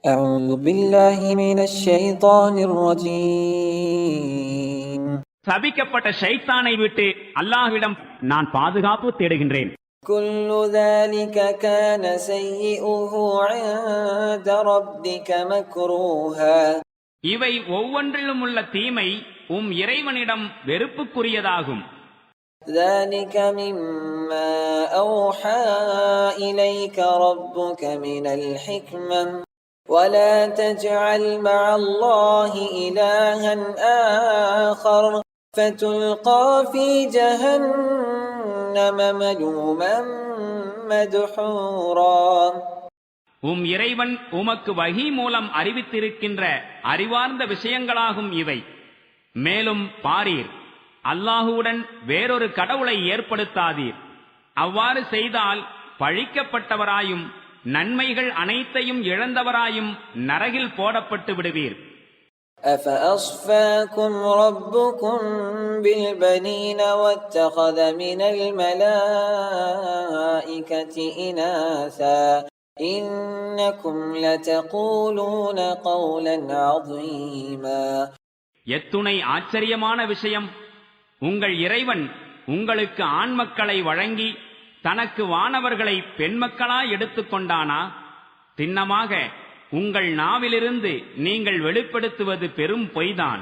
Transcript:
أعوذ بالله من الشيطان الرجيم சபிக்கப்பட்ட ஷைத்தானை விட்டு அல்லாஹ்விடம் நான் பாதுகாப்பு தேடுகின்றேன். كل ذلك كان سيئه عند ربك مكروها இவை ஒவ்வொன்றிலும் உள்ள தீமை இறைவனிடம் வெறுப்புக்குரியதாகும். ذلك مما أوحى إليك ربك من الحكمة ولا تجعل مع الله إلها آخر فتلقى في جهنم ملوما مدحورا இறைவன் உமக்கு வஹி மூலம் அறிவித்திருக்கின்ற அறிவார்ந்த விஷயங்களாகும் இவை. மேலும் பாரீர், அல்லாஹுவுடன் வேறொரு கடவுளை ஏற்படுத்தாதீர். அவ்வாறு செய்தால் பழிக்கப்பட்டவராயும் நன்மைகள் அனைத்தையும் இழந்தவராயும் நரகில் போடப்பட்டு விடுவீர். أفأصفاكم ربكم بالبنين واتخذ من الملائكة إناثا إنكم لتقولون قولا عظيما எத்துணை ஆச்சரியமான விஷயம்! உங்கள் இறைவன் உங்களுக்கு ஆண் மக்களை வழங்கி தனக்கு வானவர்களை பெண்மக்களாய் எடுத்துக்கொண்டானா? திண்ணமாக உங்கள் நாவிலிருந்து நீங்கள் வெளிப்படுத்துவது பெரும் பொய்தான்.